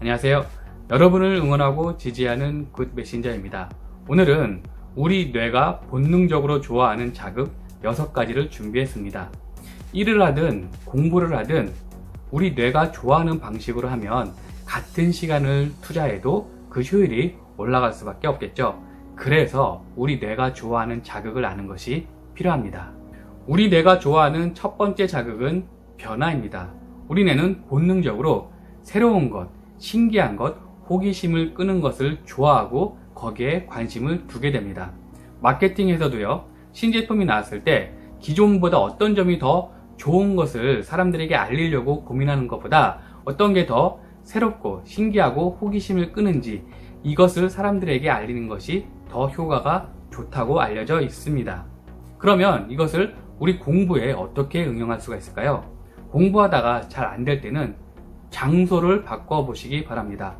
안녕하세요. 여러분을 응원하고 지지하는 굿 메신저입니다. 오늘은 우리 뇌가 본능적으로 좋아하는 자극 6가지를 준비했습니다. 일을 하든 공부를 하든 우리 뇌가 좋아하는 방식으로 하면 같은 시간을 투자해도 그 효율이 올라갈 수밖에 없겠죠. 그래서 우리 뇌가 좋아하는 자극을 아는 것이 필요합니다. 우리 뇌가 좋아하는 첫 번째 자극은 변화입니다. 우리 뇌는 본능적으로 새로운 것, 신기한 것, 호기심을 끄는 것을 좋아하고 거기에 관심을 두게 됩니다. 마케팅에서도요, 신제품이 나왔을 때 기존보다 어떤 점이 더 좋은 것을 사람들에게 알리려고 고민하는 것보다 어떤 게 더 새롭고 신기하고 호기심을 끄는지 이것을 사람들에게 알리는 것이 더 효과가 좋다고 알려져 있습니다. 그러면 이것을 우리 공부에 어떻게 응용할 수가 있을까요? 공부하다가 잘 안 될 때는 장소를 바꿔보시기 바랍니다.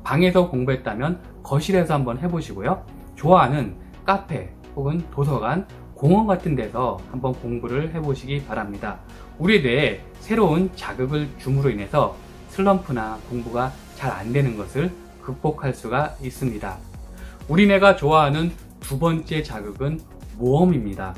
방에서 공부했다면 거실에서 한번 해보시고요. 좋아하는 카페 혹은 도서관, 공원 같은 데서 한번 공부를 해보시기 바랍니다. 우리 뇌에 새로운 자극을 줌으로 인해서 슬럼프나 공부가 잘 안 되는 것을 극복할 수가 있습니다. 우리 뇌가 좋아하는 두 번째 자극은 모험입니다.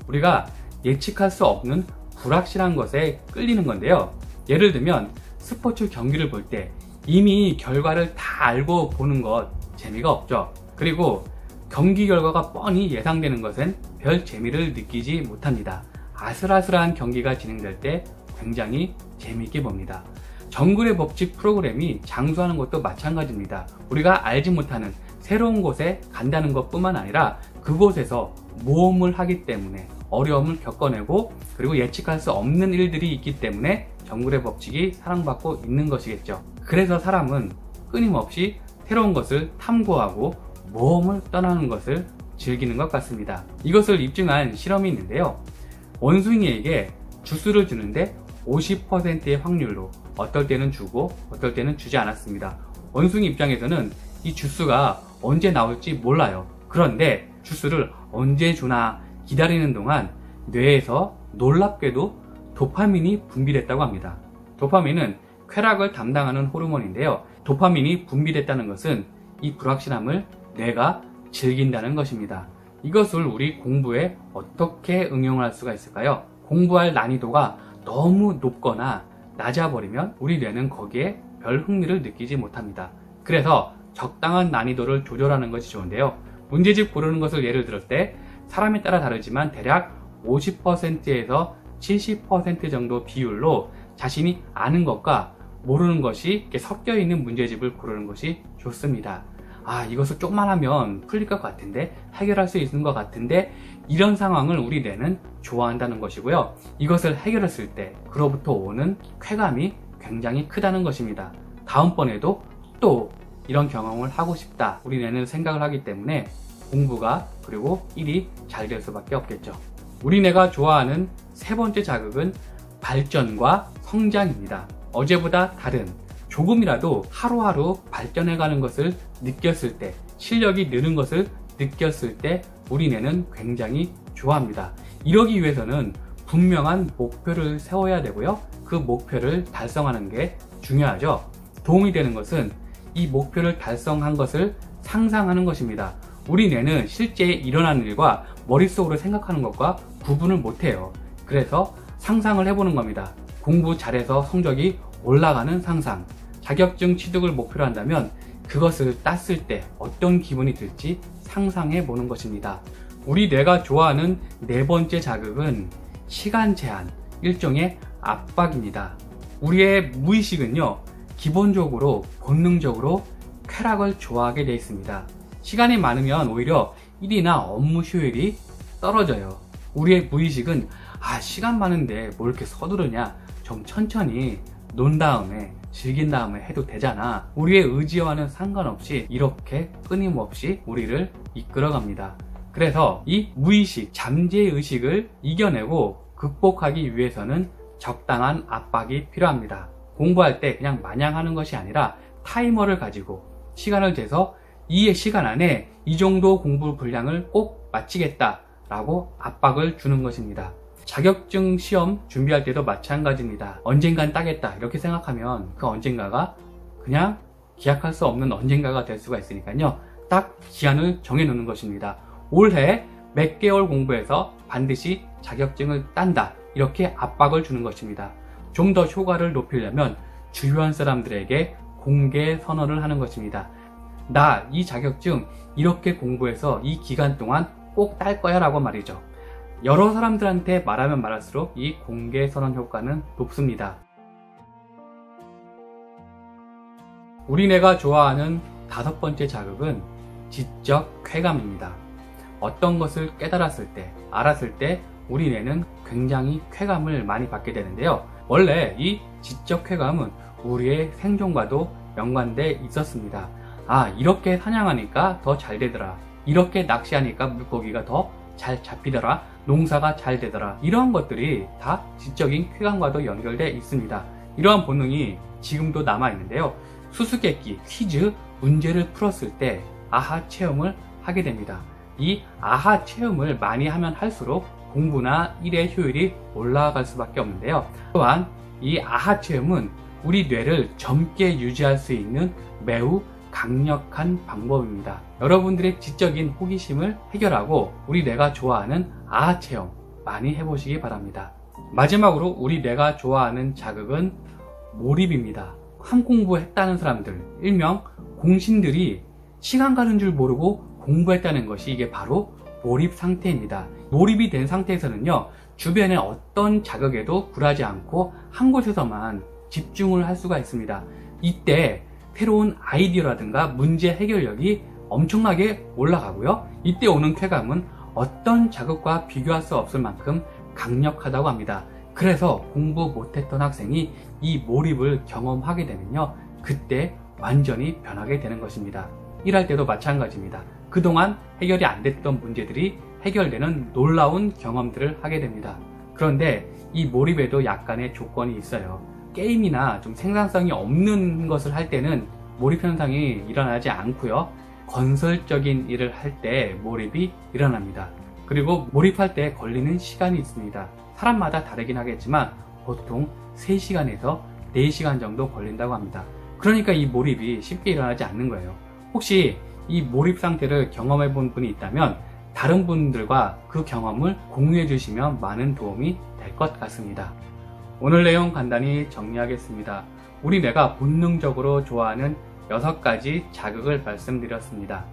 우리가 예측할 수 없는 불확실한 것에 끌리는 건데요. 예를 들면 스포츠 경기를 볼 때 이미 결과를 다 알고 보는 것 재미가 없죠. 그리고 경기 결과가 뻔히 예상되는 것엔 별 재미를 느끼지 못합니다. 아슬아슬한 경기가 진행될 때 굉장히 재미있게 봅니다. 정글의 법칙 프로그램이 장수하는 것도 마찬가지입니다. 우리가 알지 못하는 새로운 곳에 간다는 것 뿐만 아니라 그곳에서 모험을 하기 때문에 어려움을 겪어내고 그리고 예측할 수 없는 일들이 있기 때문에 정글의 법칙이 사랑받고 있는 것이겠죠. 그래서 사람은 끊임없이 새로운 것을 탐구하고 모험을 떠나는 것을 즐기는 것 같습니다. 이것을 입증한 실험이 있는데요. 원숭이에게 주스를 주는데 50%의 확률로 어떨 때는 주고 어떨 때는 주지 않았습니다. 원숭이 입장에서는 이 주스가 언제 나올지 몰라요. 그런데 주스를 언제 주나 기다리는 동안 뇌에서 놀랍게도 도파민이 분비됐다고 합니다. 도파민은 쾌락을 담당하는 호르몬인데요. 도파민이 분비됐다는 것은 이 불확실함을 뇌가 즐긴다는 것입니다. 이것을 우리 공부에 어떻게 응용할 수가 있을까요? 공부할 난이도가 너무 높거나 낮아버리면 우리 뇌는 거기에 별 흥미를 느끼지 못합니다. 그래서 적당한 난이도를 조절하는 것이 좋은데요. 문제집 고르는 것을 예를 들을 때 사람에 따라 다르지만 대략 50%에서 70% 정도 비율로 자신이 아는 것과 모르는 것이 이렇게 섞여 있는 문제집을 고르는 것이 좋습니다. 이것을 조금만 하면 풀릴 것 같은데, 해결할 수 있는 것 같은데, 이런 상황을 우리 뇌는 좋아한다는 것이고요. 이것을 해결했을 때 그로부터 오는 쾌감이 굉장히 크다는 것입니다. 다음번에도 또 이런 경험을 하고 싶다, 우리 뇌는 생각을 하기 때문에 공부가 그리고 일이 잘 될 수밖에 없겠죠. 우리 뇌가 좋아하는 세 번째 자극은 발전과 성장입니다. 어제보다 다른, 조금이라도 하루하루 발전해가는 것을 느꼈을 때, 실력이 느는 것을 느꼈을 때 우리 뇌는 굉장히 좋아합니다. 이러기 위해서는 분명한 목표를 세워야 되고요. 그 목표를 달성하는 게 중요하죠. 도움이 되는 것은 이 목표를 달성한 것을 상상하는 것입니다. 우리 뇌는 실제 일어나는 일과 머릿속으로 생각하는 것과 구분을 못해요. 그래서 상상을 해보는 겁니다. 공부 잘해서 성적이 올라가는 상상, 자격증 취득을 목표로 한다면 그것을 땄을 때 어떤 기분이 들지 상상해 보는 것입니다. 우리 뇌가 좋아하는 네 번째 자극은 시간 제한, 일종의 압박입니다. 우리의 무의식은요, 기본적으로 본능적으로 쾌락을 좋아하게 되어 있습니다. 시간이 많으면 오히려 일이나 업무 효율이 떨어져요. 우리의 무의식은 시간 많은데 뭘 이렇게 서두르냐, 좀 천천히 논 다음에 즐긴 다음에 해도 되잖아. 우리의 의지와는 상관없이 이렇게 끊임없이 우리를 이끌어갑니다. 그래서 이 무의식, 잠재의식을 이겨내고 극복하기 위해서는 적당한 압박이 필요합니다. 공부할 때 그냥 마냥 하는 것이 아니라 타이머를 가지고 시간을 재서 이 시간 안에 이 정도 공부 분량을 꼭 마치겠다 라고 압박을 주는 것입니다. 자격증 시험 준비할 때도 마찬가지입니다. 언젠간 따겠다 이렇게 생각하면 그 언젠가가 그냥 기약할 수 없는 언젠가가 될 수가 있으니까요. 딱 기한을 정해 놓는 것입니다. 올해 몇 개월 공부해서 반드시 자격증을 딴다, 이렇게 압박을 주는 것입니다. 좀 더 효과를 높이려면 주변 사람들에게 공개 선언을 하는 것입니다. 나 이 자격증 이렇게 공부해서 이 기간 동안 꼭 딸 거야 라고 말이죠. 여러 사람들한테 말하면 말할수록 이 공개 선언 효과는 높습니다. 우리네가 좋아하는 5번째 자극은 지적 쾌감입니다. 어떤 것을 깨달았을 때, 알았을 때 우리 뇌는 굉장히 쾌감을 많이 받게 되는데요. 원래 이 지적 쾌감은 우리의 생존과도 연관돼 있었습니다. 아, 이렇게 사냥하니까 더 잘 되더라. 이렇게 낚시하니까 물고기가 더 잘 잡히더라. 농사가 잘 되더라. 이런 것들이 다 지적인 쾌감과도 연결돼 있습니다. 이러한 본능이 지금도 남아 있는데요. 수수께끼, 퀴즈, 문제를 풀었을 때 아하 체험을 하게 됩니다. 이 아하 체험을 많이 하면 할수록 공부나 일의 효율이 올라갈 수밖에 없는데요. 또한 이 아하 체험은 우리 뇌를 젊게 유지할 수 있는 매우 강력한 방법입니다. 여러분들의 지적인 호기심을 해결하고 우리 뇌가 좋아하는 아하 체험 많이 해보시기 바랍니다. 마지막으로 우리 뇌가 좋아하는 자극은 몰입입니다. 한 공부했다는 사람들, 일명 공신들이 시간 가는 줄 모르고 공부했다는 것이 이게 바로 몰입 상태입니다. 몰입이 된 상태에서는요, 주변의 어떤 자극에도 굴하지 않고 한 곳에서만 집중을 할 수가 있습니다. 이때 새로운 아이디어라든가 문제 해결력이 엄청나게 올라가고요. 이때 오는 쾌감은 어떤 자극과 비교할 수 없을 만큼 강력하다고 합니다. 그래서 공부 못했던 학생이 이 몰입을 경험하게 되면요, 그때 완전히 변하게 되는 것입니다. 일할 때도 마찬가지입니다. 그동안 해결이 안 됐던 문제들이 해결되는 놀라운 경험들을 하게 됩니다. 그런데 이 몰입에도 약간의 조건이 있어요. 게임이나 좀 생산성이 없는 것을 할 때는 몰입 현상이 일어나지 않고요. 건설적인 일을 할 때 몰입이 일어납니다. 그리고 몰입할 때 걸리는 시간이 있습니다. 사람마다 다르긴 하겠지만 보통 3시간에서 4시간 정도 걸린다고 합니다. 그러니까 이 몰입이 쉽게 일어나지 않는 거예요. 혹시 이 몰입 상태를 경험해 본 분이 있다면 다른 분들과 그 경험을 공유해 주시면 많은 도움이 될 것 같습니다. 오늘 내용 간단히 정리하겠습니다. 우리 뇌가 본능적으로 좋아하는 6가지 자극을 말씀드렸습니다.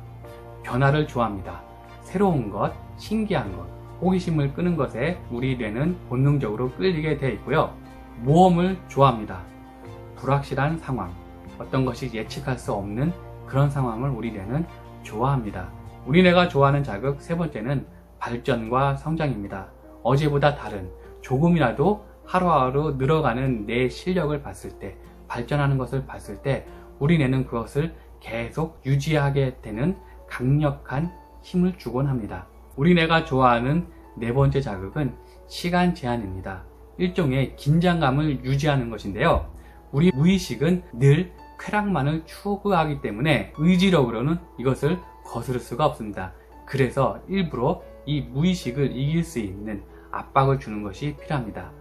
변화를 좋아합니다. 새로운 것, 신기한 것, 호기심을 끄는 것에 우리 뇌는 본능적으로 끌리게 되어 있고요. 모험을 좋아합니다. 불확실한 상황, 어떤 것이 예측할 수 없는 그런 상황을 우리 뇌는 좋아합니다. 우리 뇌가 좋아하는 자극 3번째는 발전과 성장입니다. 어제보다 다른, 조금이라도 하루하루 늘어가는 내 실력을 봤을 때, 발전하는 것을 봤을 때 우리 뇌는 그것을 계속 유지하게 되는 강력한 힘을 주곤 합니다. 우리 뇌가 좋아하는 4번째 자극은 시간 제한입니다. 일종의 긴장감을 유지하는 것인데요. 우리 무의식은 늘 쾌락만을 추구하기 때문에 의지력으로는 이것을 거스를 수가 없습니다. 그래서 일부러 이 무의식을 이길 수 있는 압박을 주는 것이 필요합니다.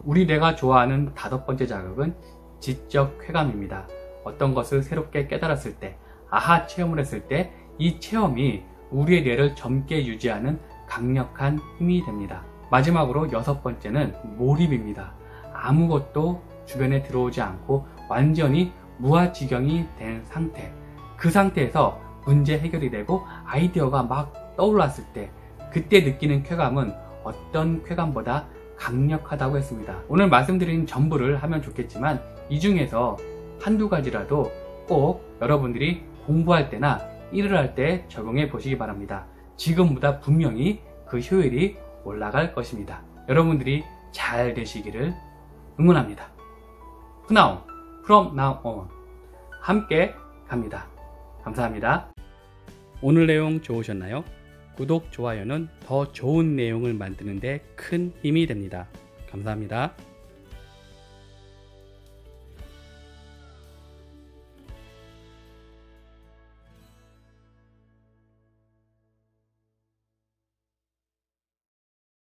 우리 뇌가 좋아하는 5번째 자극은 지적 쾌감입니다. 어떤 것을 새롭게 깨달았을 때, 아하 체험을 했을 때 이 체험이 우리의 뇌를 젊게 유지하는 강력한 힘이 됩니다. 마지막으로 6번째는 몰입입니다. 아무것도 주변에 들어오지 않고 완전히 무아지경이 된 상태, 그 상태에서 문제 해결이 되고 아이디어가 막 떠올랐을 때 그때 느끼는 쾌감은 어떤 쾌감보다 강력하다고 했습니다. 오늘 말씀드린 전부를 하면 좋겠지만 이 중에서 한두 가지라도 꼭 여러분들이 공부할 때나 일을 할 때 적용해 보시기 바랍니다. 지금보다 분명히 그 효율이 올라갈 것입니다. 여러분들이 잘 되시기를 응원합니다. from now on 함께 갑니다. 감사합니다. 오늘 내용 좋으셨나요? 구독, 좋아요는 더 좋은 내용을 만드는 데 큰 힘이 됩니다. 감사합니다.